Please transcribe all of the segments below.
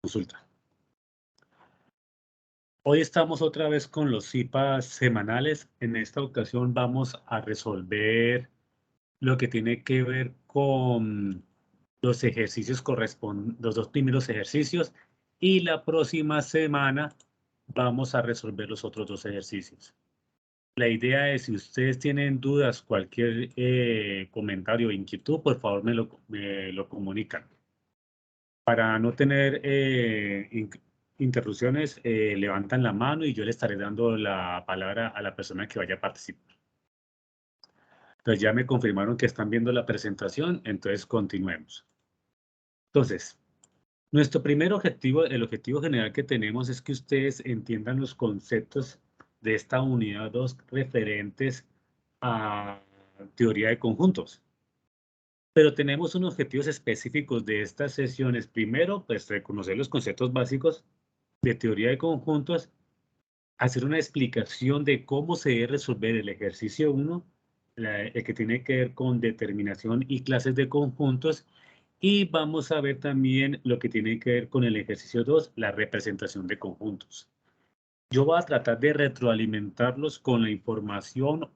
consulta. Hoy estamos otra vez con los CIPAs semanales. En esta ocasión vamos a resolver lo que tiene que ver con los ejercicios los dos primeros ejercicios, y la próxima semana vamos a resolver los otros dos ejercicios. La idea es, si ustedes tienen dudas, cualquier comentario o inquietud, por favor me lo comunican. Para no tener interrupciones, levantan la mano y yo le estaré dando la palabra a la persona que vaya a participar. Entonces ya me confirmaron que están viendo la presentación, entonces continuemos. Entonces, nuestro primer objetivo, el objetivo general que tenemos, es que ustedes entiendan los conceptos de esta unidad 2 referentes a teoría de conjuntos. Pero tenemos unos objetivos específicos de estas sesiones. Primero, pues reconocer los conceptos básicos de teoría de conjuntos, hacer una explicación de cómo se debe resolver el ejercicio 1, el que tiene que ver con determinación y clases de conjuntos, y vamos a ver también lo que tiene que ver con el ejercicio 2, la representación de conjuntos. Yo voy a tratar de retroalimentarlos con la información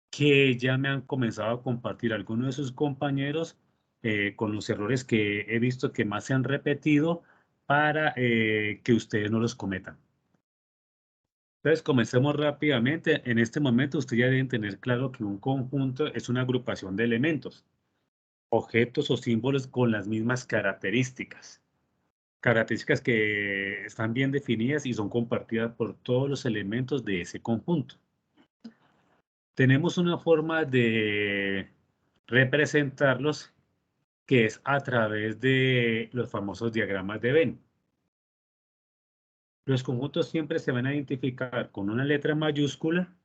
que ya me han comenzado a compartir algunos de sus compañeros, con los errores que he visto que más se han repetido, para que ustedes no los cometan. Entonces, comencemos rápidamente. En este momento, ustedes ya deben tener claro que un conjunto es una agrupación de elementos, objetos o símbolos con las mismas características. Características que están bien definidas y son compartidas por todos los elementos de ese conjunto. Tenemos una forma de representarlos, que es a través de los famosos diagramas de Venn. Los conjuntos siempre se van a identificar con una letra mayúscula,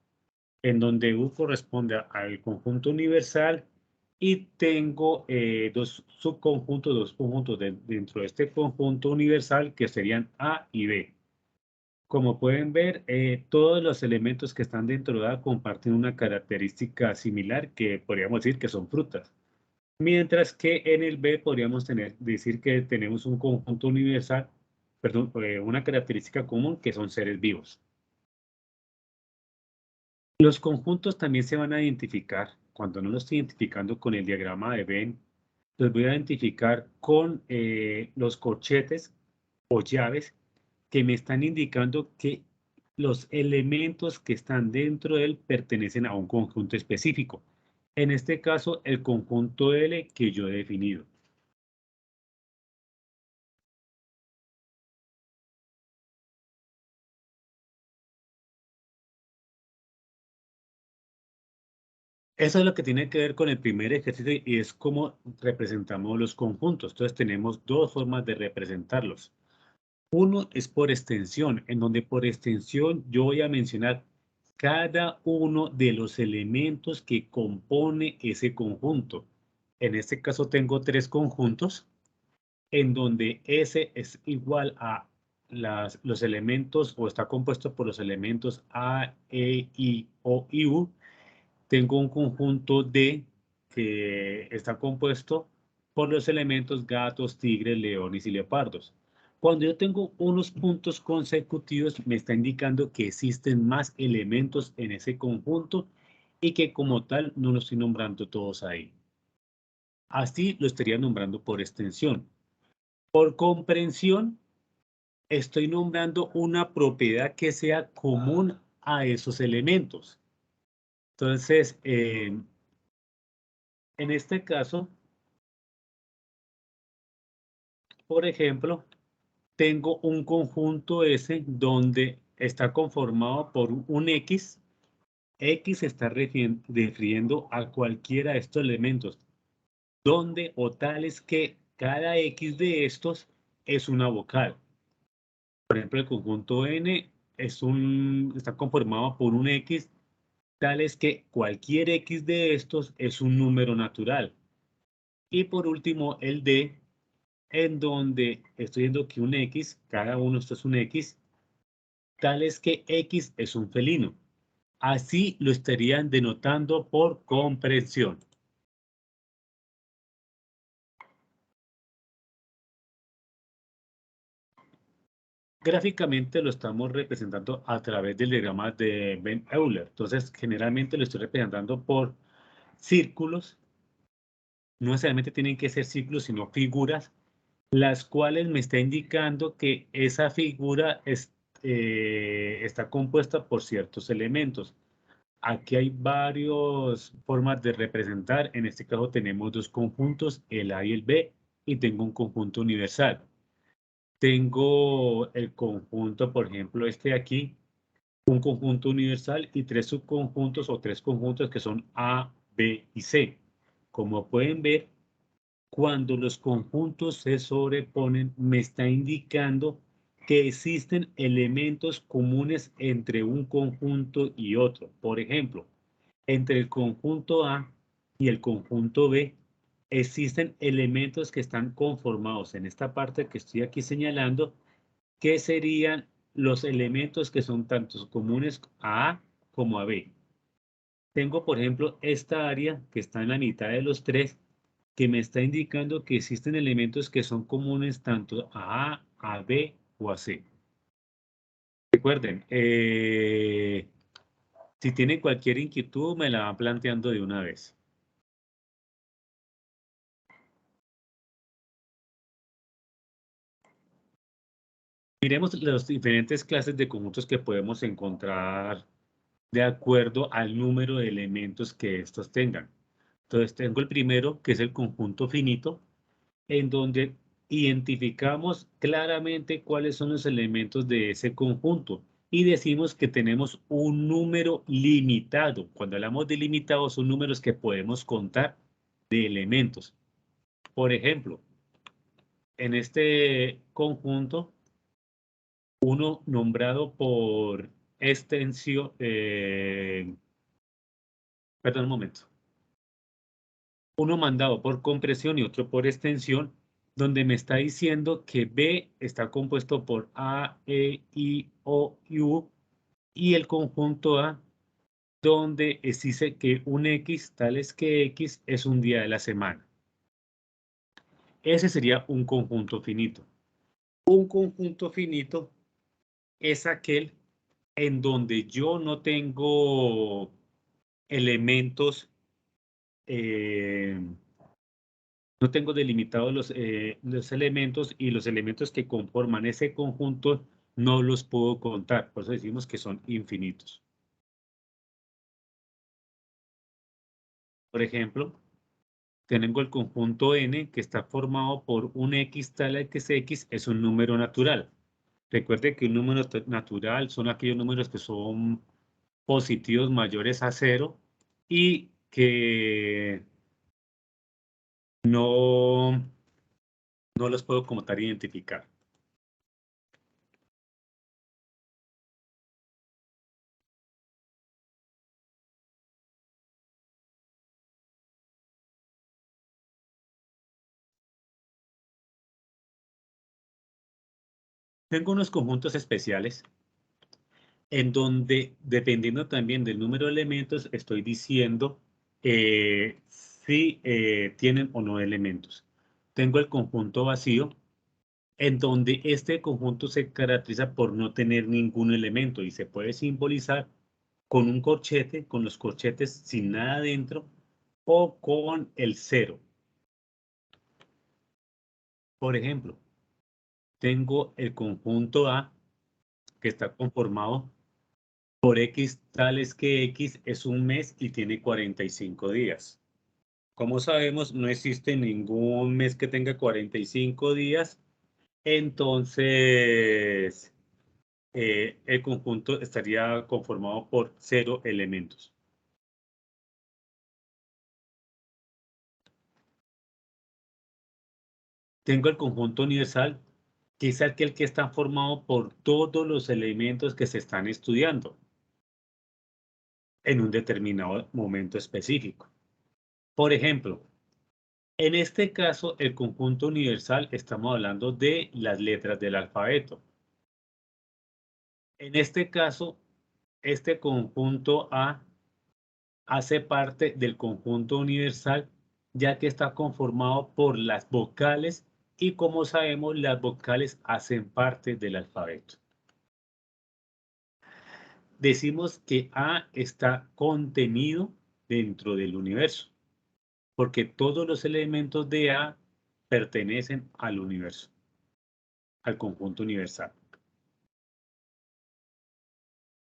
en donde U corresponde al conjunto universal, y tengo dos subconjuntos, dos conjuntos dentro de este conjunto universal, que serían A y B. Como pueden ver, todos los elementos que están dentro de A comparten una característica similar, que podríamos decir que son frutas. Mientras que en el B podríamos decir que tenemos un conjunto universal, perdón, una característica común, que son seres vivos. Los conjuntos también se van a identificar, cuando no los estoy identificando con el diagrama de Venn, los voy a identificar con los corchetes o llaves, que me están indicando que los elementos que están dentro de él pertenecen a un conjunto específico. En este caso, el conjunto L que yo he definido. Eso es lo que tiene que ver con el primer ejercicio, y es cómo representamos los conjuntos. Entonces tenemos dos formas de representarlos. Uno es por extensión, en donde por extensión yo voy a mencionar cada uno de los elementos que compone ese conjunto. En este caso tengo tres conjuntos, en donde S es igual a los elementos, o está compuesto por los elementos A, E, I, O y U. Tengo un conjunto D, que está compuesto por los elementos gatos, tigres, leones y leopardos. Cuando yo tengo unos puntos consecutivos, me está indicando que existen más elementos en ese conjunto, y que como tal no los estoy nombrando todos ahí. Así lo estaría nombrando por extensión. Por comprensión, estoy nombrando una propiedad que sea común a esos elementos. Entonces, en este caso, por ejemplo, tengo un conjunto S donde está conformado por un X. X está refiriendo a cualquiera de estos elementos, donde o tales que cada X de estos es una vocal. Por ejemplo, el conjunto N está conformado por un X, tales que cualquier X de estos es un número natural. Y por último, el D, en donde estoy viendo que un X, cada uno de estos es un X, tal es que X es un felino. Así lo estarían denotando por comprensión. Gráficamente lo estamos representando a través del diagrama de Ben Euler. Entonces, generalmente lo estoy representando por círculos. No necesariamente tienen que ser círculos, sino figuras, las cuales me está indicando que esa figura está compuesta por ciertos elementos. Aquí hay varias formas de representar. En este caso tenemos dos conjuntos, el A y el B, y tengo un conjunto universal. Tengo el conjunto, por ejemplo, este de aquí, un conjunto universal y tres subconjuntos o tres conjuntos que son A, B y C. Como pueden ver, cuando los conjuntos se sobreponen, me está indicando que existen elementos comunes entre un conjunto y otro. Por ejemplo, entre el conjunto A y el conjunto B, existen elementos que están conformados en esta parte que estoy aquí señalando, que serían los elementos que son tanto comunes a A como a B. Tengo, por ejemplo, esta área que está en la mitad de los tres, que me está indicando que existen elementos que son comunes tanto a A, a B o a C. Recuerden, si tienen cualquier inquietud, me la van planteando de una vez. Miremos las diferentes clases de conjuntos que podemos encontrar de acuerdo al número de elementos que estos tengan. Entonces tengo el primero, que es el conjunto finito, en donde identificamos claramente cuáles son los elementos de ese conjunto y decimos que tenemos un número limitado. Cuando hablamos de limitado, son números que podemos contar de elementos. Por ejemplo, en este conjunto, uno nombrado por extensión, perdón un momento, uno mandado por compresión y otro por extensión, donde me está diciendo que B está compuesto por A, E, I, O y U, y el conjunto A, donde dice que un X, tal es que X es un día de la semana. Ese sería un conjunto finito. Un conjunto finito es aquel en donde yo no tengo elementos, no tengo delimitados los elementos, y los elementos que conforman ese conjunto no los puedo contar. Por eso decimos que son infinitos. Por ejemplo, tengo el conjunto n que está formado por un x tal que es x, es un número natural. Recuerde que un número natural son aquellos números que son positivos mayores a 0 y que no, no los puedo como tal identificar. Tengo unos conjuntos especiales en donde, dependiendo también del número de elementos, estoy diciendo si tienen o no elementos. Tengo el conjunto vacío, en donde este conjunto se caracteriza por no tener ningún elemento y se puede simbolizar con un corchete, con los corchetes sin nada dentro, o con el cero. Por ejemplo, tengo el conjunto A, que está conformado por X tales que X es un mes y tiene 45 días. Como sabemos, no existe ningún mes que tenga 45 días, entonces el conjunto estaría conformado por 0 elementos. Tengo el conjunto universal, que es aquel que está formado por todos los elementos que se están estudiando en un determinado momento específico. Por ejemplo, en este caso, el conjunto universal, estamos hablando de las letras del alfabeto. En este caso, este conjunto A hace parte del conjunto universal, ya que está conformado por las vocales Y como sabemos, las vocales hacen parte del alfabeto. Decimos que A está contenido dentro del universo, porque todos los elementos de A pertenecen al universo, al conjunto universal.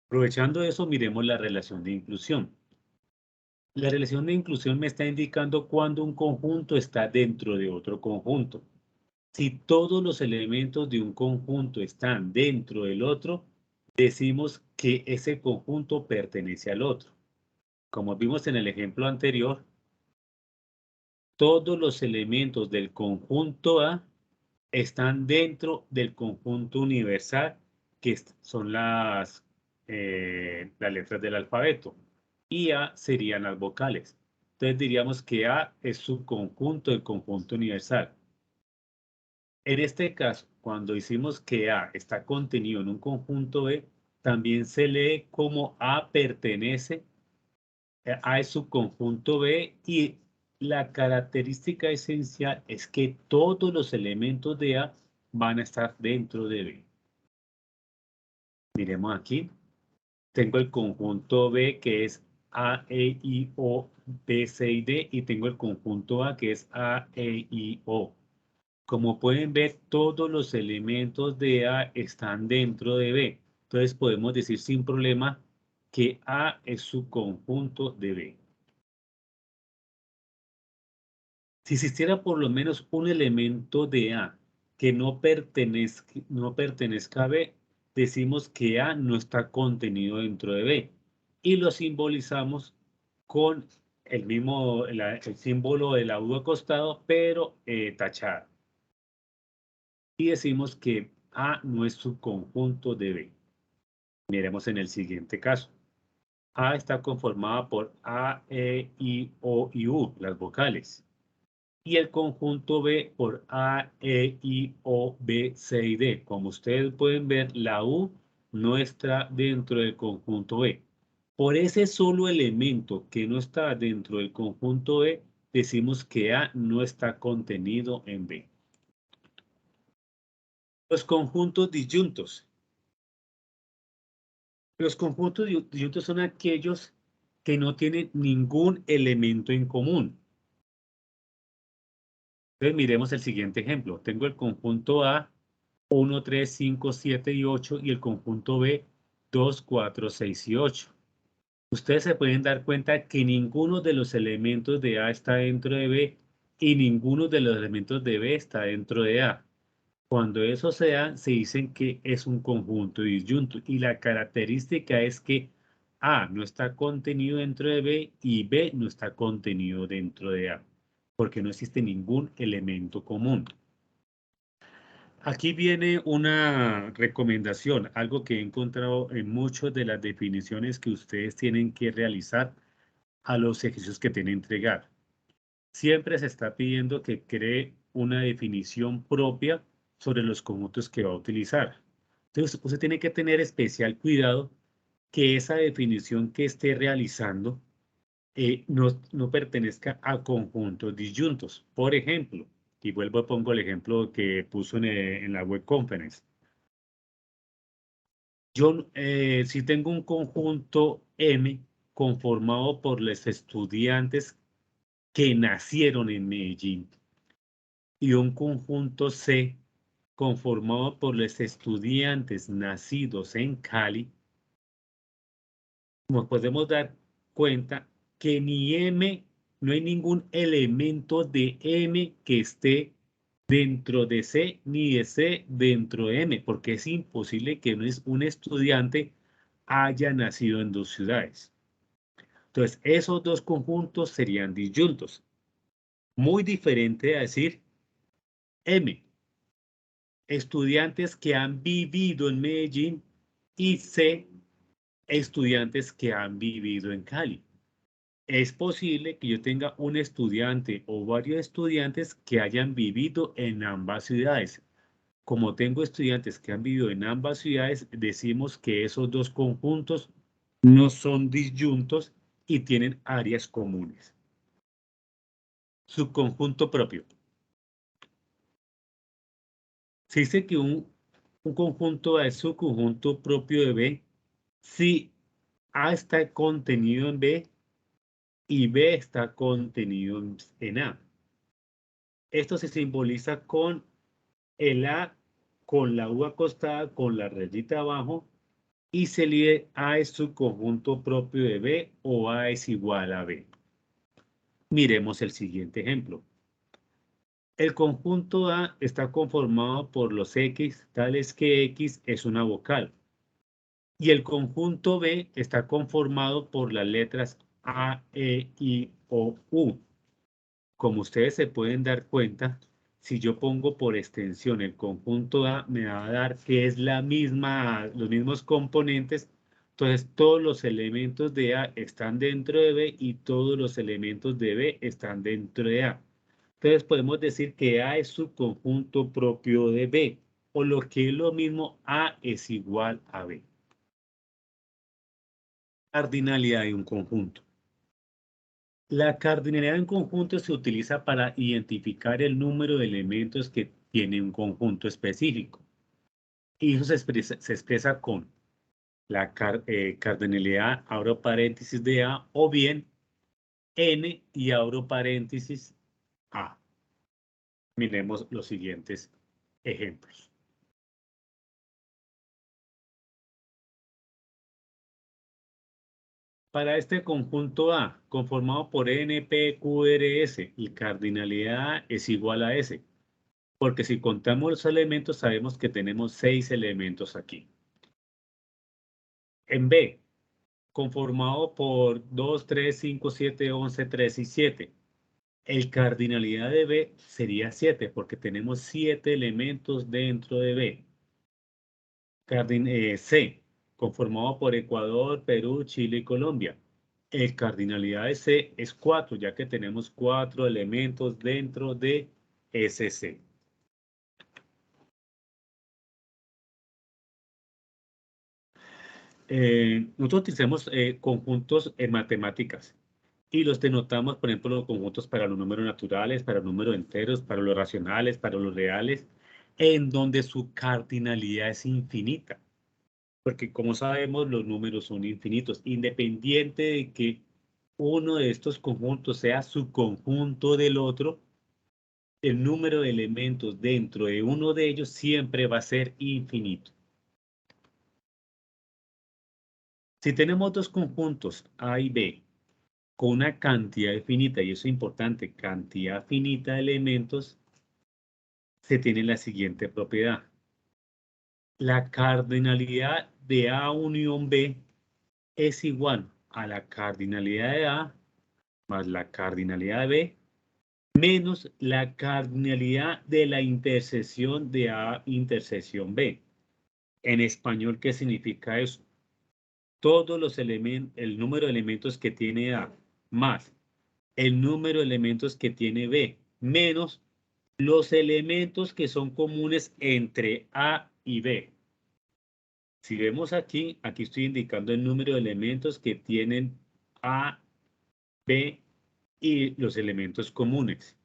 Aprovechando eso, miremos la relación de inclusión. La relación de inclusión me está indicando cuando un conjunto está dentro de otro conjunto. Si todos los elementos de un conjunto están dentro del otro, decimos que ese conjunto pertenece al otro. Como vimos en el ejemplo anterior, todos los elementos del conjunto A están dentro del conjunto universal, que son las letras del alfabeto, y A serían las vocales. Entonces diríamos que A es subconjunto del conjunto universal. En este caso, cuando decimos que A está contenido en un conjunto B, también se lee como A pertenece a es subconjunto B, y la característica esencial es que todos los elementos de A van a estar dentro de B. Miremos aquí. Tengo el conjunto B que es A, E, I, O, B, C y D, y tengo el conjunto A que es A, E, I, O. Como pueden ver, todos los elementos de A están dentro de B. Entonces podemos decir sin problema que A es subconjunto de B. Si existiera por lo menos un elemento de A que no pertenezca a B, decimos que A no está contenido dentro de B, y lo simbolizamos con el símbolo de la U acostado, pero tachado. Y decimos que A no es subconjunto de B. Miremos en el siguiente caso. A está conformada por A, E, I, O y U, las vocales. Y el conjunto B por A, E, I, O, B, C y D. Como ustedes pueden ver, la U no está dentro del conjunto B. Por ese solo elemento que no está dentro del conjunto B, decimos que A no está contenido en B. Los conjuntos disyuntos. Los conjuntos disyuntos son aquellos que no tienen ningún elemento en común. Entonces miremos el siguiente ejemplo. Tengo el conjunto A 1, 3, 5, 7 y 8 y el conjunto B 2, 4, 6 y 8. Ustedes se pueden dar cuenta que ninguno de los elementos de A está dentro de B y ninguno de los elementos de B está dentro de A. Cuando eso se da, se dicen que es un conjunto disyunto, y la característica es que A no está contenido dentro de B y B no está contenido dentro de A, porque no existe ningún elemento común. Aquí viene una recomendación, algo que he encontrado en muchas de las definiciones que ustedes tienen que realizar a los ejercicios que tienen que entregar. Siempre se está pidiendo que cree una definición propia sobre los conjuntos que va a utilizar. Entonces, usted tiene que tener especial cuidado que esa definición que esté realizando no pertenezca a conjuntos disyuntos. Por ejemplo, y vuelvo a pongo el ejemplo que puso en la web conference. Yo, si tengo un conjunto M conformado por los estudiantes que nacieron en Medellín y un conjunto C conformado por los estudiantes nacidos en Cali, nos podemos dar cuenta que ni M, no hay ningún elemento de M que esté dentro de C, ni de C dentro de M, porque es imposible que un estudiante haya nacido en dos ciudades. Entonces, esos dos conjuntos serían disyuntos. Muy diferente a decir M, estudiantes que han vivido en Medellín, y C, estudiantes que han vivido en Cali. Es posible que yo tenga un estudiante o varios estudiantes que hayan vivido en ambas ciudades. Como tengo estudiantes que han vivido en ambas ciudades, decimos que esos dos conjuntos no son disyuntos y tienen áreas comunes. Subconjunto propio. Se dice que un conjunto A es su conjunto propio de B si A está contenido en B y B está contenido en A. Esto se simboliza con el A, con la U acostada, con la rayita abajo, y se lee A es su conjunto propio de B o A es igual a B. Miremos el siguiente ejemplo. El conjunto A está conformado por los X, tales que X es una vocal. Y el conjunto B está conformado por las letras A, E, I, O, U. Como ustedes se pueden dar cuenta, si yo pongo por extensión el conjunto A, me va a dar que es los mismos componentes. Entonces, todos los elementos de A están dentro de B y todos los elementos de B están dentro de A. Entonces, podemos decir que A es su conjunto propio de B, o lo que es lo mismo, A es igual a B. Cardinalidad de un conjunto. La cardinalidad de un conjunto se utiliza para identificar el número de elementos que tiene un conjunto específico. Y eso se expresa con la cardinalidad, abro paréntesis de A, o bien n y abro paréntesis A. Miremos los siguientes ejemplos. Para este conjunto A, conformado por n, p, q, r, s, y cardinalidad A es igual a S. Porque si contamos los elementos, sabemos que tenemos 6 elementos aquí. En B, conformado por 2, 3, 5, 7, 11, 3 y 7. El cardinalidad de B sería 7, porque tenemos 7 elementos dentro de B. C, conformado por Ecuador, Perú, Chile y Colombia. El cardinalidad de C es 4, ya que tenemos 4 elementos dentro de SC. Nosotros utilizamos conjuntos en matemáticas y los denotamos, por ejemplo, los conjuntos para los números naturales, para los números enteros, para los racionales, para los reales, en donde su cardinalidad es infinita. Porque como sabemos, los números son infinitos, independiente de que uno de estos conjuntos sea subconjunto del otro, el número de elementos dentro de uno de ellos siempre va a ser infinito. Si tenemos dos conjuntos A y B con una cantidad finita, y eso es importante, cantidad finita de elementos, se tiene la siguiente propiedad. La cardinalidad de A unión B es igual a la cardinalidad de A más la cardinalidad de B menos la cardinalidad de la intersección de A intersección B. En español, ¿qué significa eso? Todos los elementos, el número de elementos que tiene A más el número de elementos que tiene B menos los elementos que son comunes entre A y B. Si vemos aquí, aquí estoy indicando el número de elementos que tienen A, B y los elementos comunes.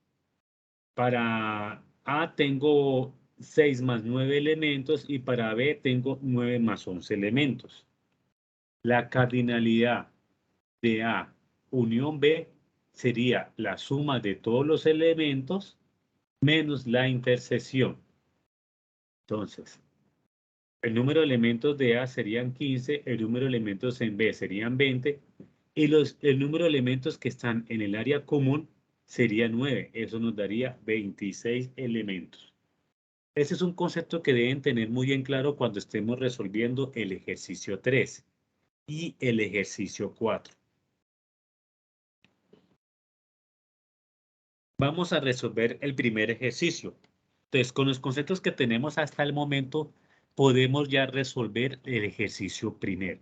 Para A tengo 6 más 9 elementos y para B tengo 9 más 11 elementos. La cardinalidad de A unión B sería la suma de todos los elementos menos la intersección. Entonces, el número de elementos de A serían 15, el número de elementos en B serían 20 y el número de elementos que están en el área común sería 9. Eso nos daría 26 elementos. Ese es un concepto que deben tener muy en claro cuando estemos resolviendo el ejercicio 3 y el ejercicio 4. Vamos a resolver el primer ejercicio. Entonces, con los conceptos que tenemos hasta el momento, podemos ya resolver el ejercicio primero.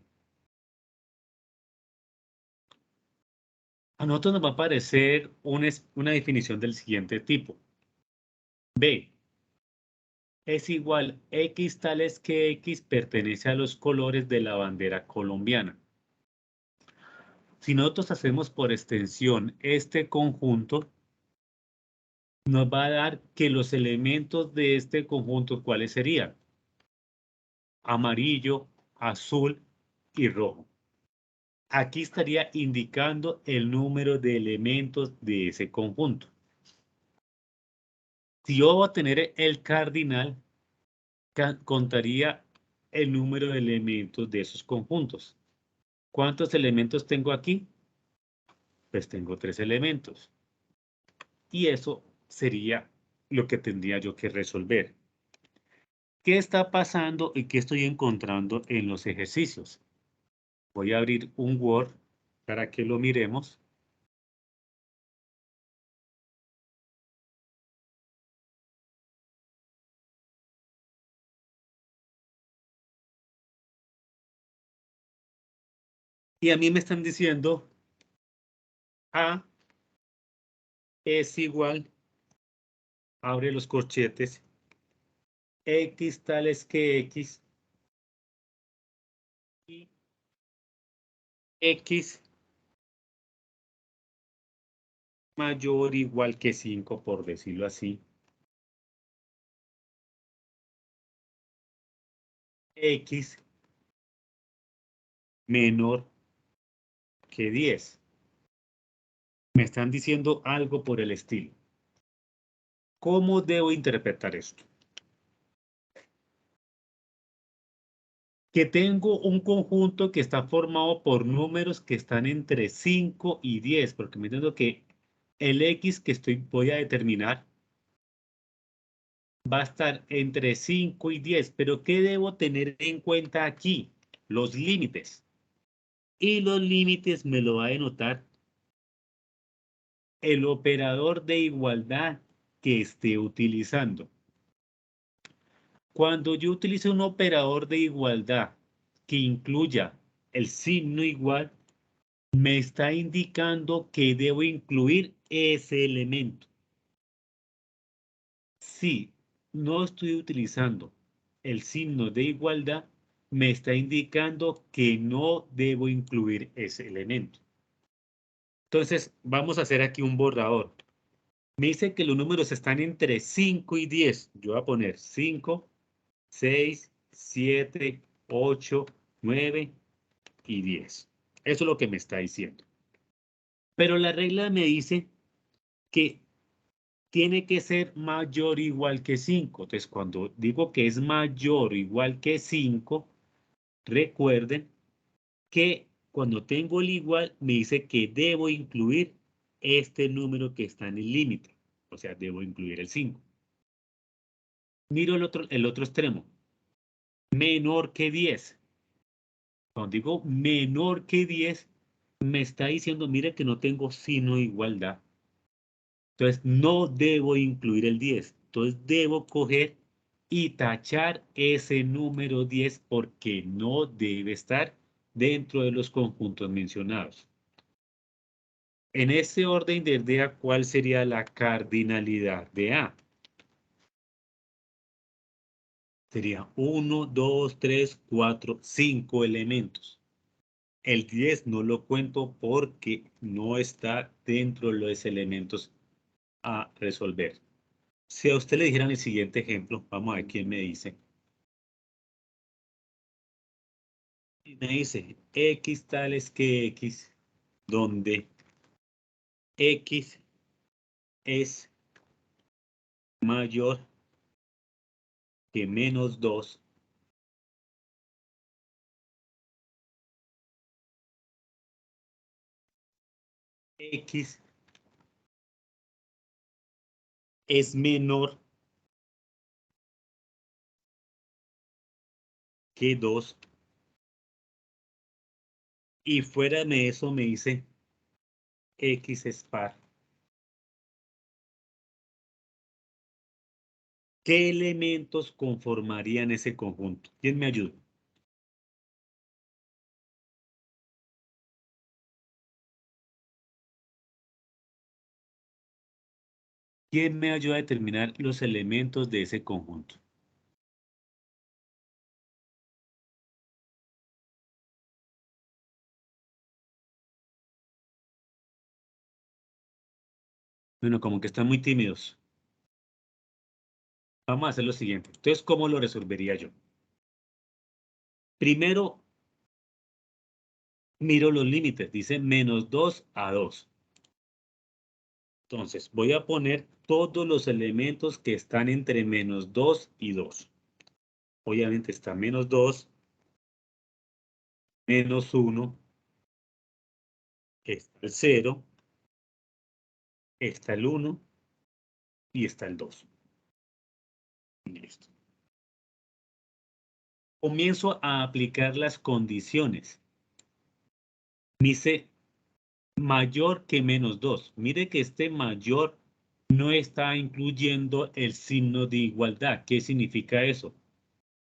A nosotros nos va a aparecer una definición del siguiente tipo. B es igual X tales que X pertenece a los colores de la bandera colombiana. Si nosotros hacemos por extensión este conjunto, nos va a dar que los elementos de este conjunto, ¿cuáles serían? Amarillo, azul y rojo. Aquí estaría indicando el número de elementos de ese conjunto. Si yo voy a tener el cardinal, contaría el número de elementos de esos conjuntos. ¿Cuántos elementos tengo aquí? Pues tengo 3 elementos. Y eso sería lo que tendría yo que resolver. ¿Qué está pasando y qué estoy encontrando en los ejercicios? Voy a abrir un Word para que lo miremos. Y a mí me están diciendo A es igual, abre los corchetes, X tales que X, y X mayor o igual que 5, por decirlo así. X menor que 10. Me están diciendo algo por el estilo. ¿Cómo debo interpretar esto? Que tengo un conjunto que está formado por números que están entre 5 y 10, porque me entiendo que el X que voy a determinar va a estar entre 5 y 10, pero ¿qué debo tener en cuenta aquí? Los límites. Y los límites me lo va a denotar el operador de igualdad que esté utilizando. Cuando yo utilice un operador de igualdad que incluya el signo igual, me está indicando que debo incluir ese elemento. Si no estoy utilizando el signo de igualdad, me está indicando que no debo incluir ese elemento. Entonces, vamos a hacer aquí un borrador. Me dice que los números están entre 5 y 10. Yo voy a poner 5, 6, 7, 8, 9 y 10. Eso es lo que me está diciendo. Pero la regla me dice que tiene que ser mayor o igual que 5. Entonces, cuando digo que es mayor o igual que 5, recuerden que cuando tengo el igual, me dice que debo incluir este número que está en el límite. O sea, debo incluir el 5. Miro el otro extremo. Menor que 10. Cuando digo menor que 10, me está diciendo, mire que no tengo signo de igualdad. Entonces, no debo incluir el 10. Entonces, debo coger y tachar ese número 10 porque no debe estar dentro de los conjuntos mencionados. En ese orden de idea, ¿cuál sería la cardinalidad de A? Sería 1, 2, 3, 4, 5 elementos. El 10 no lo cuento porque no está dentro de los elementos a resolver. Si a usted le dijeran el siguiente ejemplo, vamos a ver quién me dice. Y me dice X tales que X, donde X es mayor que menos 2, X es menor que 2 y fuera de eso me dice X es par. ¿Qué elementos conformarían ese conjunto? ¿Quién me ayuda? ¿Quién me ayuda a determinar los elementos de ese conjunto? Bueno, como que están muy tímidos. Vamos a hacer lo siguiente. Entonces, ¿cómo lo resolvería yo? Primero, miro los límites. Dice menos 2 a 2. Entonces, voy a poner todos los elementos que están entre menos 2 y 2. Obviamente está menos 2, menos 1, está el 0, está el 1 y está el 2. Listo. Comienzo a aplicar las condiciones. Dice mayor que menos 2. Mire que este mayor no está incluyendo el signo de igualdad. ¿Qué significa eso?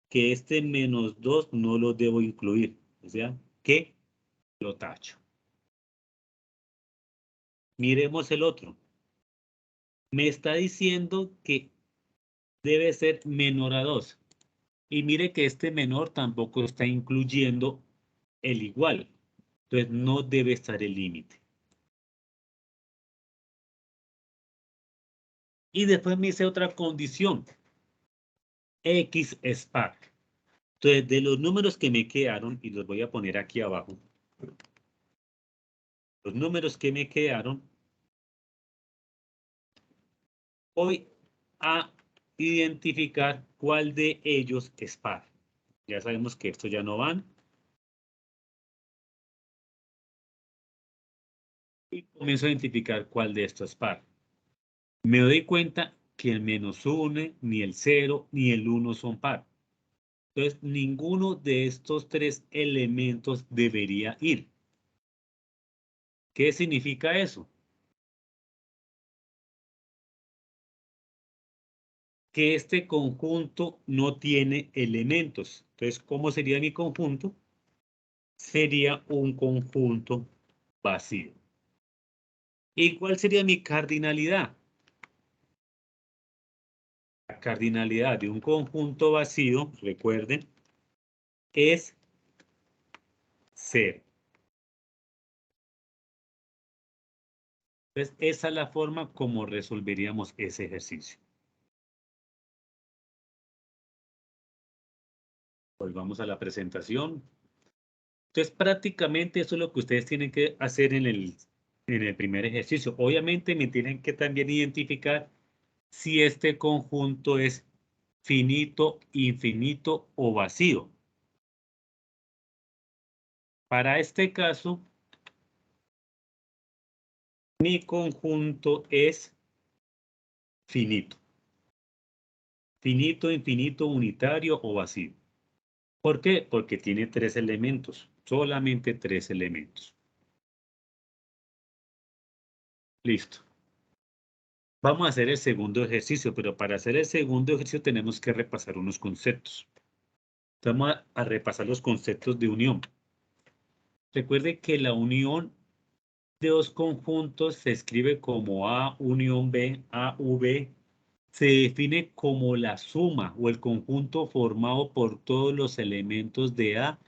Que este menos 2 no lo debo incluir. O sea, que lo tacho. Miremos el otro. Me está diciendo que debe ser menor a 2. Y mire que este menor tampoco está incluyendo el igual. Entonces no debe estar el límite. Y después me dice otra condición. X es par. Entonces, de los números que me quedaron, y los voy a poner aquí abajo, los números que me quedaron, voy a identificar cuál de ellos es par. Ya sabemos que estos ya no van. Y comienzo a identificar cuál de estos es par. Me doy cuenta que el menos 1, ni el 0, ni el 1 son par. Entonces, ninguno de estos tres elementos debería ir. ¿Qué significa eso? Que este conjunto no tiene elementos. Entonces, ¿cómo sería mi conjunto? Sería un conjunto vacío. ¿Y cuál sería mi cardinalidad? La cardinalidad de un conjunto vacío, recuerden, es 0. Entonces, esa es la forma como resolveríamos ese ejercicio. Volvamos a la presentación. Entonces, prácticamente eso es lo que ustedes tienen que hacer en el primer ejercicio. Obviamente me tienen que también identificar si este conjunto es finito, infinito o vacío. Para este caso, mi conjunto es finito. Finito, infinito, unitario o vacío. ¿Por qué? Porque tiene tres elementos, solamente tres elementos. Listo. Vamos a hacer el segundo ejercicio, pero para hacer el segundo ejercicio tenemos que repasar unos conceptos. Vamos a repasar los conceptos de unión. Recuerde que la unión de dos conjuntos se escribe como A unión B, AV. Se define como la suma o el conjunto formado por todos los elementos de A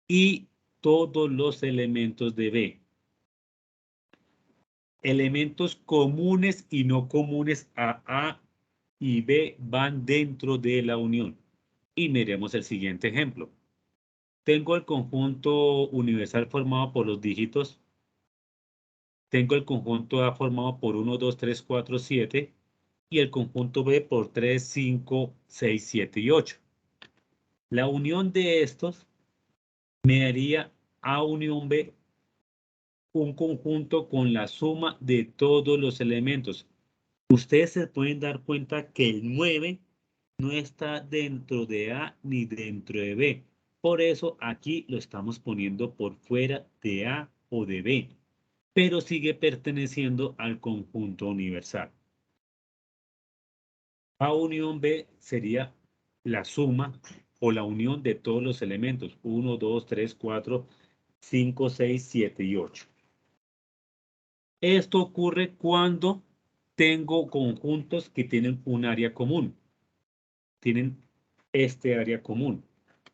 y todos los elementos de B. Elementos comunes y no comunes a y B van dentro de la unión. Y miremos el siguiente ejemplo. Tengo el conjunto universal formado por los dígitos. Tengo el conjunto A formado por 1, 2, 3, 4, 7 y el conjunto B por 3, 5, 6, 7 y 8. La unión de estos me daría A unión B un conjunto con la suma de todos los elementos. Ustedes se pueden dar cuenta que el 9 no está dentro de A ni dentro de B. Por eso aquí lo estamos poniendo por fuera de A o de B, pero sigue perteneciendo al conjunto universal. A unión B sería la suma o la unión de todos los elementos. 1, 2, 3, 4, 5, 6, 7 y 8. Esto ocurre cuando tengo conjuntos que tienen un área común. Tienen este área común.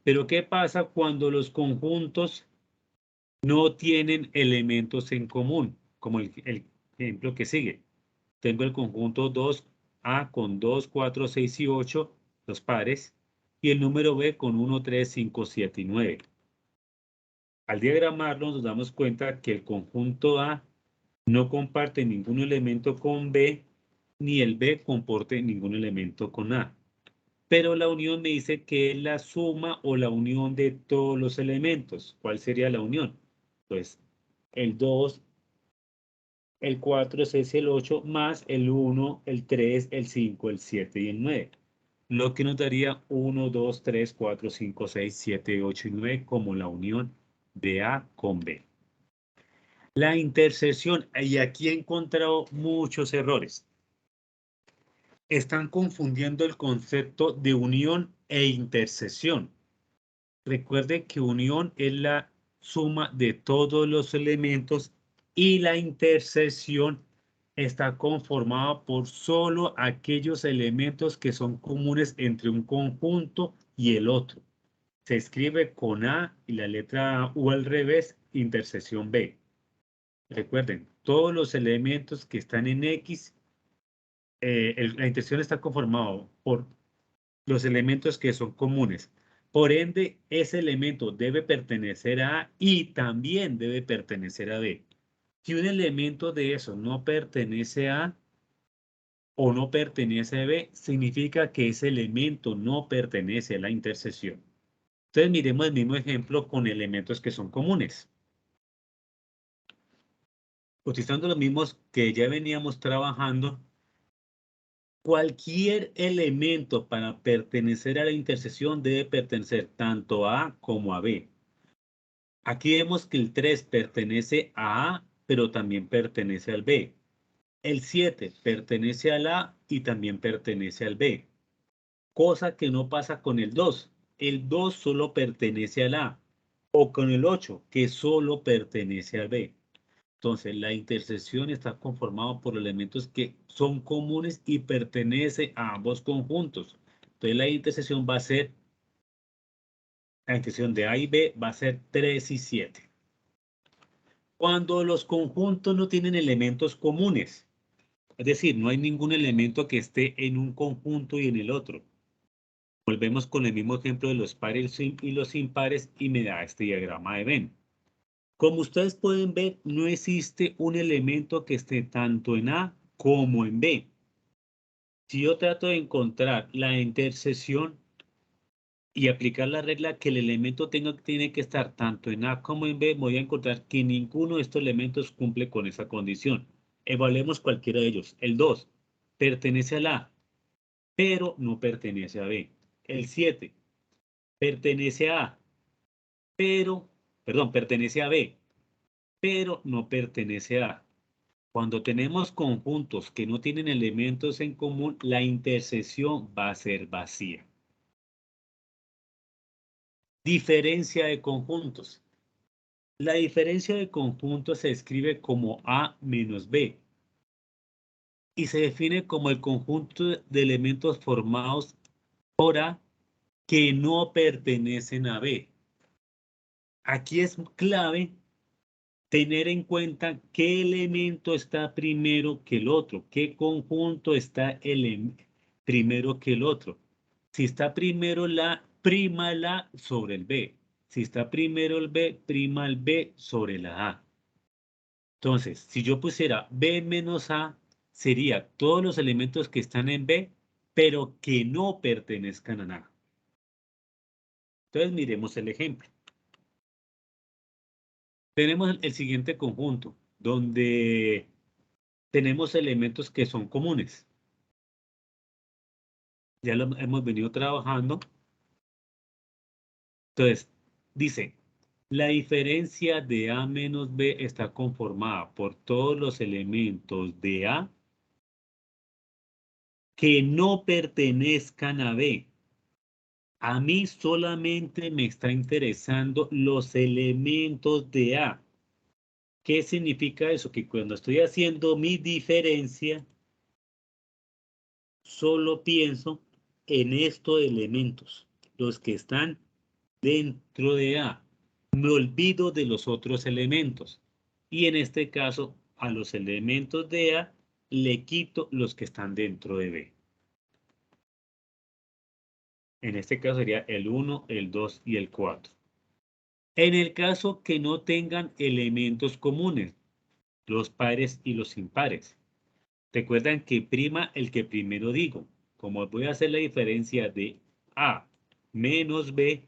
Pero ¿qué pasa cuando los conjuntos no tienen elementos en común? Como el ejemplo que sigue. Tengo el conjunto 2 A con 2, 4, 6 y 8, los pares, y el número B con 1, 3, 5, 7 y 9. Al diagramarlo nos damos cuenta que el conjunto A no comparte ningún elemento con B, ni el B comporte ningún elemento con A. Pero la unión me dice que es la suma o la unión de todos los elementos. ¿Cuál sería la unión? Pues el 2, el 4, 6 y el 8, más el 1, el 3, el 5, el 7 y el 9. Lo que nos daría 1, 2, 3, 4, 5, 6, 7, 8 y 9 como la unión de A con B. La intersección, y aquí he encontrado muchos errores. Están confundiendo el concepto de unión e intersección. Recuerde que unión es la suma de todos los elementos y la intersección está conformada por solo aquellos elementos que son comunes entre un conjunto y el otro. Se escribe con A y la letra U al revés, intersección B. Recuerden, todos los elementos que están en X, la intersección está conformada por los elementos que son comunes. Por ende, ese elemento debe pertenecer a A y también debe pertenecer a B. Si un elemento de eso no pertenece a A o no pertenece a B, significa que ese elemento no pertenece a la intersección. Entonces, miremos el mismo ejemplo con elementos que son comunes. Utilizando los mismos que ya veníamos trabajando, cualquier elemento para pertenecer a la intersección debe pertenecer tanto a A como a B. Aquí vemos que el 3 pertenece a A, pero también pertenece al B. El 7 pertenece al A y también pertenece al B. Cosa que no pasa con el 2. El 2 solo pertenece al A. O con el 8, que solo pertenece al B. Entonces, la intersección está conformada por elementos que son comunes y pertenecen a ambos conjuntos. Entonces, la intersección va a ser, la intersección de A y B va a ser 3 y 7. Cuando los conjuntos no tienen elementos comunes, es decir, no hay ningún elemento que esté en un conjunto y en el otro. Volvemos con el mismo ejemplo de los pares y los impares y me da este diagrama de Venn. Como ustedes pueden ver, no existe un elemento que esté tanto en A como en B. Si yo trato de encontrar la intersección y aplicar la regla que el elemento tiene que estar tanto en A como en B, voy a encontrar que ninguno de estos elementos cumple con esa condición. Evaluemos cualquiera de ellos. El 2 pertenece al A, pero no pertenece a B. El 7 pertenece a A, pertenece a B, pero no pertenece a A. Cuando tenemos conjuntos que no tienen elementos en común, la intersección va a ser vacía. Diferencia de conjuntos. La diferencia de conjuntos se escribe como A menos B y se define como el conjunto de elementos formados por A que no pertenecen a B. Aquí es clave tener en cuenta qué elemento está primero que el otro, qué conjunto está primero que el otro. Si está primero la, prima la sobre el B. Si está primero el B, prima el B sobre la A. Entonces, si yo pusiera B menos A, sería todos los elementos que están en B, pero que no pertenezcan a A. Entonces, miremos el ejemplo. Tenemos el siguiente conjunto, donde tenemos elementos que son comunes. Ya lo hemos venido trabajando. Entonces, dice, la diferencia de A menos B está conformada por todos los elementos de A que no pertenezcan a B. A mí solamente me está interesando los elementos de A. ¿Qué significa eso? Que cuando estoy haciendo mi diferencia, solo pienso en estos elementos, los que están dentro de A. Me olvido de los otros elementos. Y en este caso, a los elementos de A le quito los que están dentro de B. En este caso sería el 1, el 2 y el 4. En el caso que no tengan elementos comunes, los pares y los impares. Recuerdan que prima el que primero digo. Como voy a hacer la diferencia de A menos B,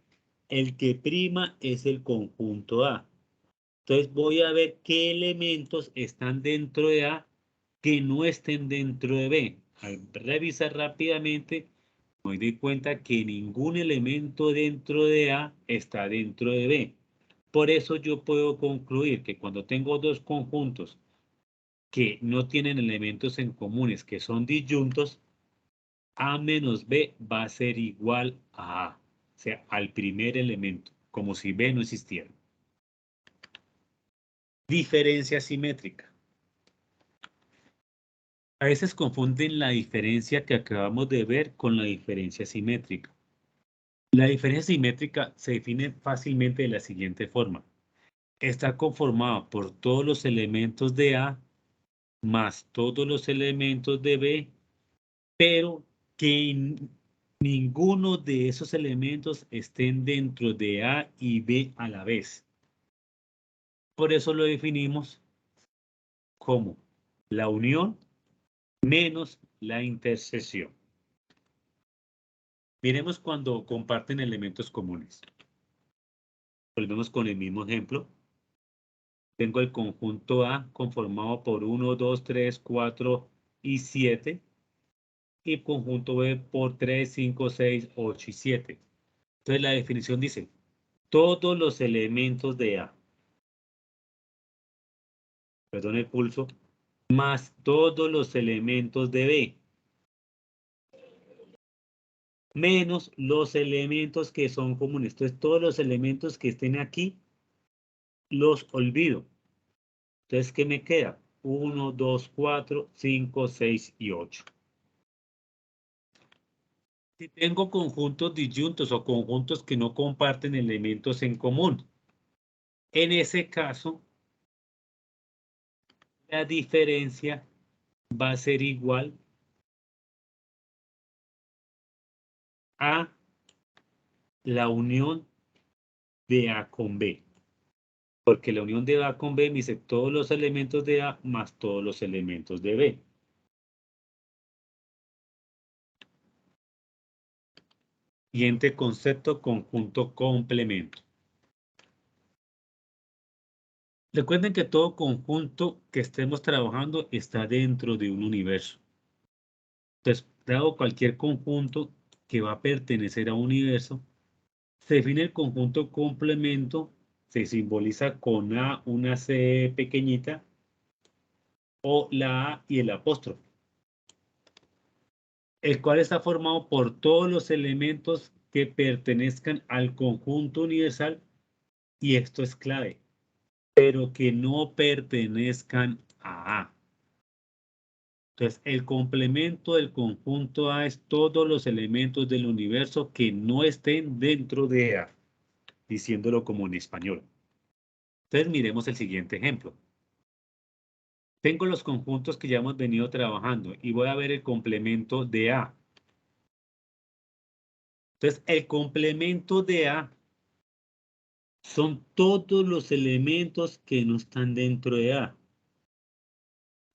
el que prima es el conjunto A. Entonces voy a ver qué elementos están dentro de A que no estén dentro de B. Al revisar rápidamente, me doy cuenta que ningún elemento dentro de A está dentro de B. Por eso yo puedo concluir que cuando tengo dos conjuntos que no tienen elementos en comunes, que son disyuntos, A menos B va a ser igual a A, o sea, al primer elemento, como si B no existiera. Diferencia simétrica. A veces confunden la diferencia que acabamos de ver con la diferencia simétrica. La diferencia simétrica se define fácilmente de la siguiente forma. Está conformada por todos los elementos de A más todos los elementos de B, pero que ninguno de esos elementos estén dentro de A y B a la vez. Por eso lo definimos como la unión menos la intersección. Miremos cuando comparten elementos comunes. Volvemos con el mismo ejemplo. Tengo el conjunto A conformado por 1, 2, 3, 4 y 7. Y el conjunto B por 3, 5, 6, 8 y 7. Entonces la definición dice, todos los elementos de A, perdón el pulso, más todos los elementos de B, menos los elementos que son comunes. Entonces todos los elementos que estén aquí, los olvido. Entonces, ¿qué me queda? 1, 2, 4, 5, 6 y 8. Si tengo conjuntos disyuntos o conjuntos que no comparten elementos en común, en ese caso, la diferencia va a ser igual a la unión de A con B. Porque la unión de A con B me dice todos los elementos de A más todos los elementos de B. Siguiente concepto, conjunto complemento. Recuerden que todo conjunto que estemos trabajando está dentro de un universo. Entonces, dado cualquier conjunto que va a pertenecer a un universo, se define el conjunto complemento, se simboliza con A, una C pequeñita, o la A y el apóstrofe, el cual está formado por todos los elementos que pertenezcan al conjunto universal, y esto es clave, pero que no pertenezcan a A. Entonces, el complemento del conjunto A es todos los elementos del universo que no estén dentro de A, diciéndolo como en español. Entonces, miremos el siguiente ejemplo. Tengo los conjuntos que ya hemos venido trabajando y voy a ver el complemento de A. Entonces, el complemento de A son todos los elementos que no están dentro de A.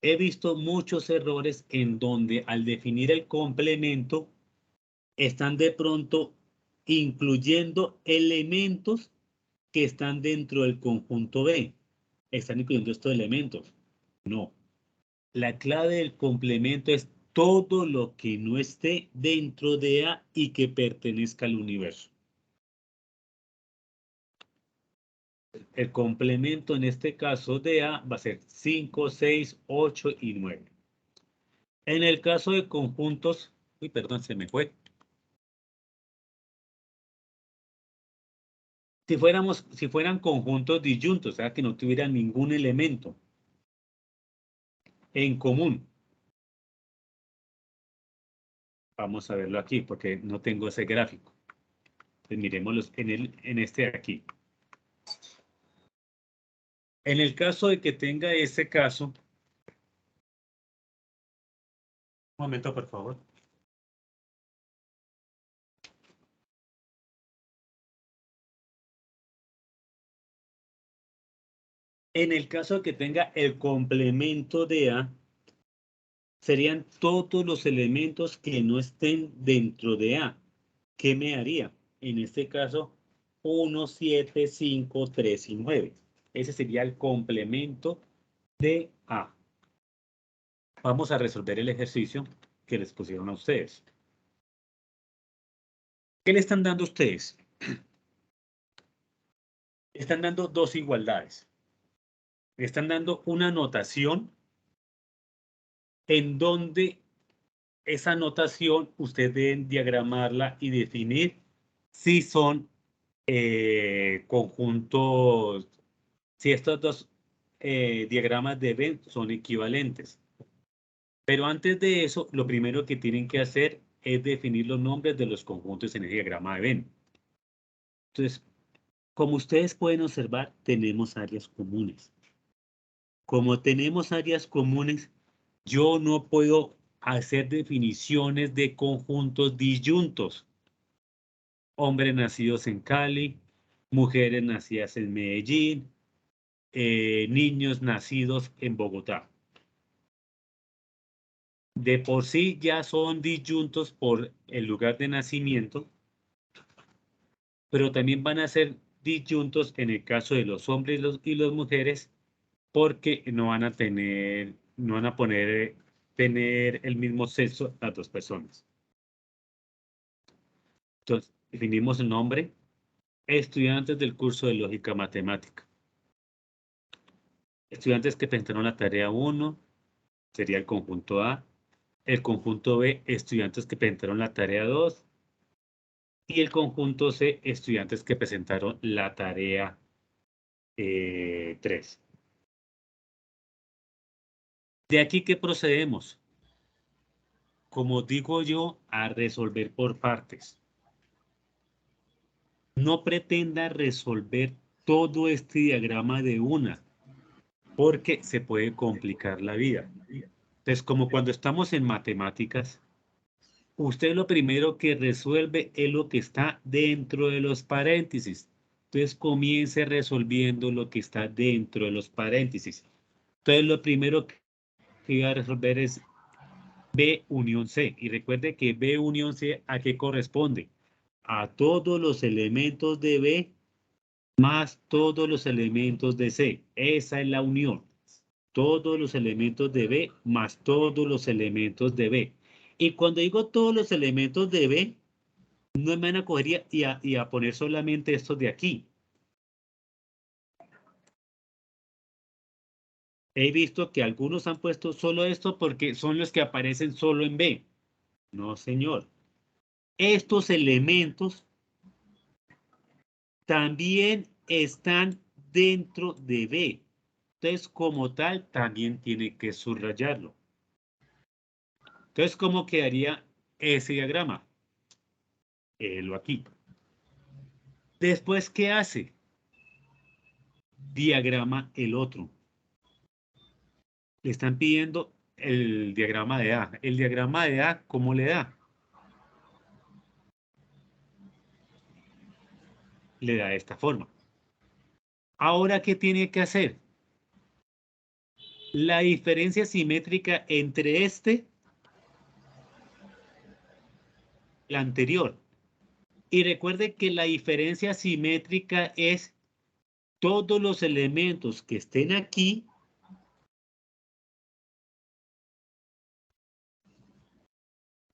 He visto muchos errores en donde al definir el complemento están de pronto incluyendo elementos que están dentro del conjunto B. Están incluyendo estos elementos. No. La clave del complemento es todo lo que no esté dentro de A y que pertenezca al universo. El complemento en este caso de A va a ser 5, 6, 8 y 9. En el caso de conjuntos, uy, perdón, se me fue. Si fueran conjuntos disyuntos, o sea, que no tuvieran ningún elemento en común. Vamos a verlo aquí porque no tengo ese gráfico. Pues miremoslos en este de aquí. En el caso de que tenga ese caso, un momento por favor. En el caso que tenga el complemento de A, serían todos los elementos que no estén dentro de A. ¿Qué me haría? En este caso, 1, 7, 5, 3 y 9. Ese sería el complemento de A. Vamos a resolver el ejercicio que les pusieron a ustedes. ¿Qué le están dando ustedes? Están dando dos igualdades. Están dando una notación en donde esa notación ustedes deben diagramarla y definir si son conjuntos, si estos dos diagramas de Venn son equivalentes. Pero antes de eso, lo primero que tienen que hacer es definir los nombres de los conjuntos en el diagrama de Venn. Entonces, como ustedes pueden observar, tenemos áreas comunes. Como tenemos áreas comunes, yo no puedo hacer definiciones de conjuntos disyuntos. Hombres nacidos en Cali, mujeres nacidas en Medellín, niños nacidos en Bogotá. De por sí ya son disyuntos por el lugar de nacimiento, pero también van a ser disyuntos en el caso de los hombres y las mujeres, porque no van a tener, no van a poner, tener el mismo sexo las dos personas. Entonces, definimos el nombre, estudiantes del curso de lógica matemática. Estudiantes que presentaron la tarea 1, sería el conjunto A. El conjunto B, estudiantes que presentaron la tarea 2. Y el conjunto C, estudiantes que presentaron la tarea 3. De aquí que procedemos, como digo yo, a resolver por partes. No pretenda resolver todo este diagrama de una, porque se puede complicar la vida. Entonces, como cuando estamos en matemáticas, usted lo primero que resuelve es lo que está dentro de los paréntesis. Entonces, comience resolviendo lo que está dentro de los paréntesis. Entonces, lo primero que iba a resolver es B unión C. Y recuerde que B unión C, ¿a qué corresponde? A todos los elementos de B más todos los elementos de C. Esa es la unión. Todos los elementos de B más todos los elementos de B. Y cuando digo todos los elementos de B, no me van a coger y a poner solamente estos de aquí. He visto que algunos han puesto solo esto porque son los que aparecen solo en B. No, señor. Estos elementos también están dentro de B. Entonces, como tal, también tiene que subrayarlo. Entonces, ¿cómo quedaría ese diagrama? Lo aquí. Después, ¿qué hace? Diagrama el otro. Le están pidiendo el diagrama de A. El diagrama de A, ¿cómo le da? Le da de esta forma. Ahora, ¿qué tiene que hacer? La diferencia simétrica entre este y el anterior. Y recuerde que la diferencia simétrica es todos los elementos que estén aquí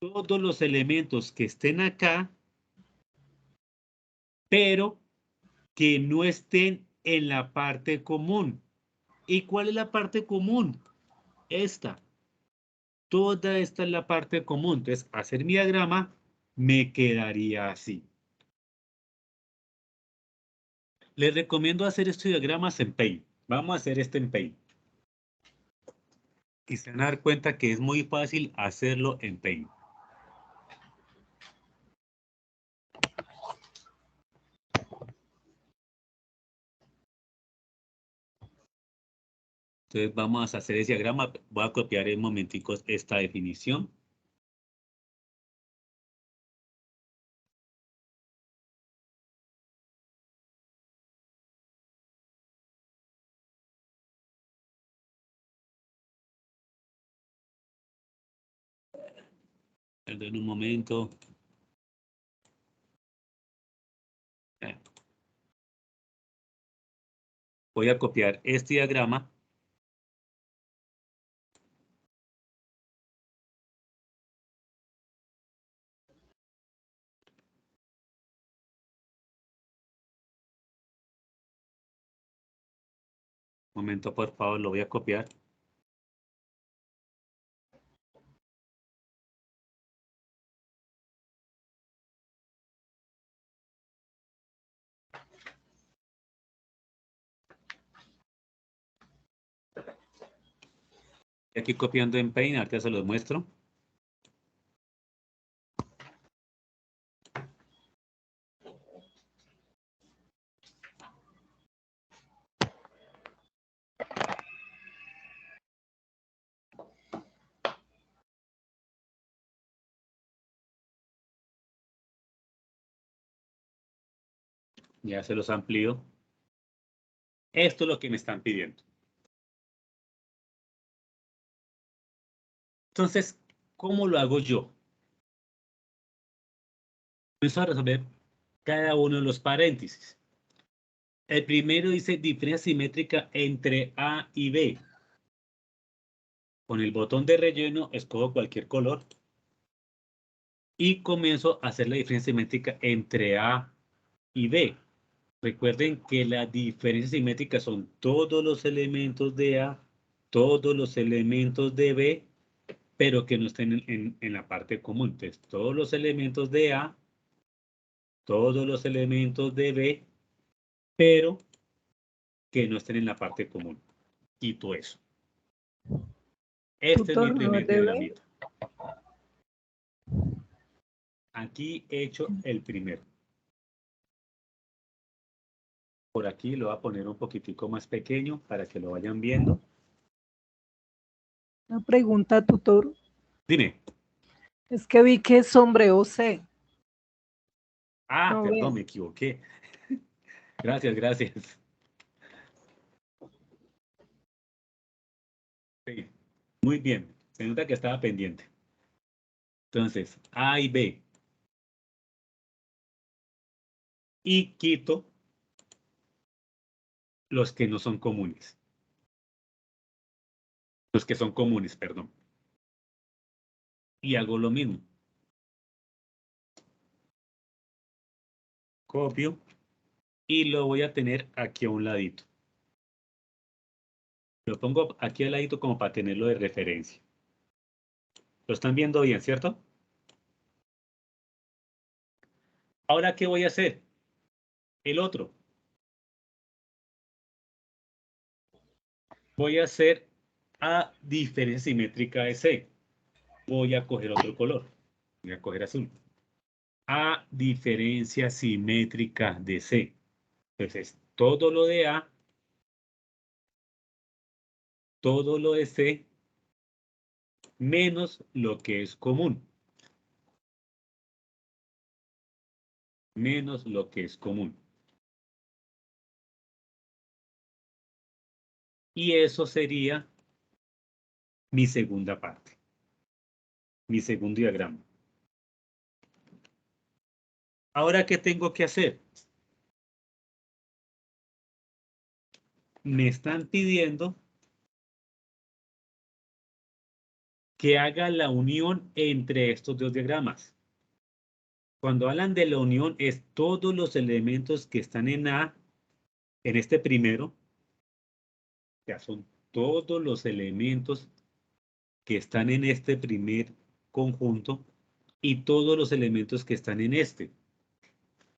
todos los elementos que estén acá, pero que no estén en la parte común. ¿Y cuál es la parte común? Esta. Toda esta es la parte común. Entonces, hacer mi diagrama me quedaría así. Les recomiendo hacer estos diagramas en Paint. Vamos a hacer este en Paint. Y se van a dar cuenta que es muy fácil hacerlo en Paint. Entonces vamos a hacer ese diagrama. Voy a copiar en momenticos esta definición. En un momento. Voy a copiar este diagrama. Un momento, por favor, lo voy a copiar. Aquí copiando en Paint, ahorita se los muestro. Ya se los amplío. Esto es lo que me están pidiendo. Entonces, ¿cómo lo hago yo? Empiezo a resolver cada uno de los paréntesis. El primero dice diferencia simétrica entre A y B. Con el botón de relleno escojo cualquier color y comienzo a hacer la diferencia simétrica entre A y B. Recuerden que la diferencia simétrica son todos los elementos de A, todos los elementos de B, pero que no estén en la parte común. Entonces, todos los elementos de A, todos los elementos de B, pero que no estén en la parte común. Quito eso. Este es mi primer diagramita. Aquí he hecho el primero. Por aquí lo voy a poner un poquitico más pequeño para que lo vayan viendo. Una pregunta, tutor. Dime. Es que vi que es sombreó C. Ah, No perdón, veo. me equivoqué. Gracias, gracias. Sí, muy bien. Se nota que estaba pendiente. Entonces, A y B. Y quito los que no son comunes. Los que son comunes, perdón. Y hago lo mismo. Copio y lo voy a tener aquí a un ladito. Lo pongo aquí al ladito como para tenerlo de referencia. ¿Lo están viendo bien, cierto? Ahora, ¿qué voy a hacer? El otro. Voy a hacer A diferencia simétrica de C. Voy a coger otro color. Voy a coger azul. A diferencia simétrica de C. Entonces, todo lo de A, todo lo de C, menos lo que es común. Menos lo que es común. Y eso sería mi segunda parte. Mi segundo diagrama. Ahora, ¿qué tengo que hacer? Me están pidiendo que haga la unión entre estos dos diagramas. Cuando hablan de la unión, es todos los elementos que están en A, en este primero, ya son todos los elementos que están en este primer conjunto y todos los elementos que están en este.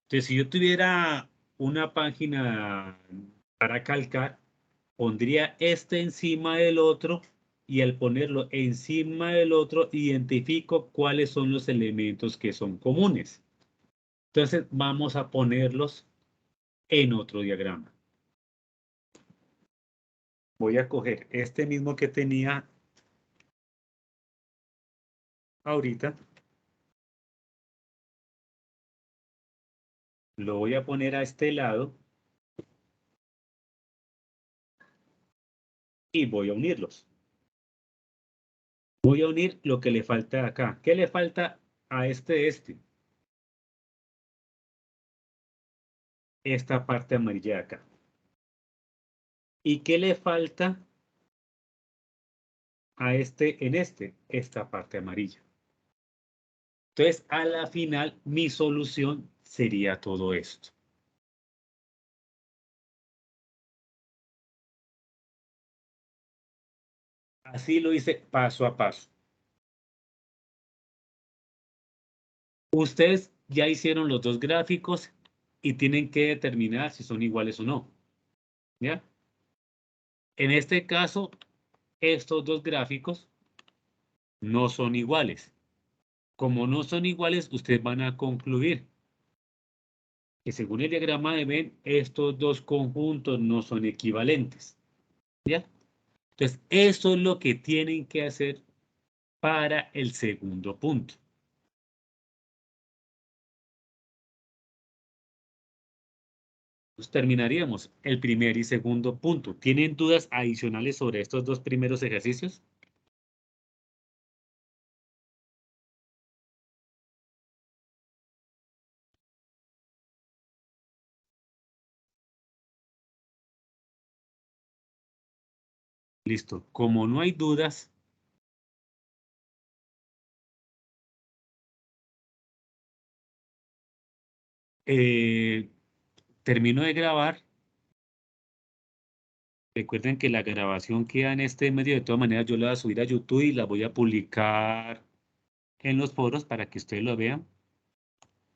Entonces, si yo tuviera una página para calcar, pondría este encima del otro y al ponerlo encima del otro, identifico cuáles son los elementos que son comunes. Entonces, vamos a ponerlos en otro diagrama. Voy a coger este mismo que tenía ahorita. Lo voy a poner a este lado. Y voy a unirlos. Voy a unir lo que le falta acá. ¿Qué le falta a esta parte amarilla de acá. ¿Y qué le falta a esta parte amarilla? Entonces, a la final, mi solución sería todo esto. Así lo hice paso a paso. Ustedes ya hicieron los dos gráficos y tienen que determinar si son iguales o no. ¿Ya? En este caso, estos dos gráficos no son iguales. Como no son iguales, ustedes van a concluir que según el diagrama de Venn, estos dos conjuntos no son equivalentes. ¿Ya? Entonces, eso es lo que tienen que hacer para el segundo punto. Pues terminaríamos el primer y segundo punto. ¿Tienen dudas adicionales sobre estos dos primeros ejercicios? Listo. Como no hay dudas, termino de grabar. Recuerden que la grabación queda en este medio. De todas maneras, yo la voy a subir a YouTube y la voy a publicar en los foros para que ustedes lo vean.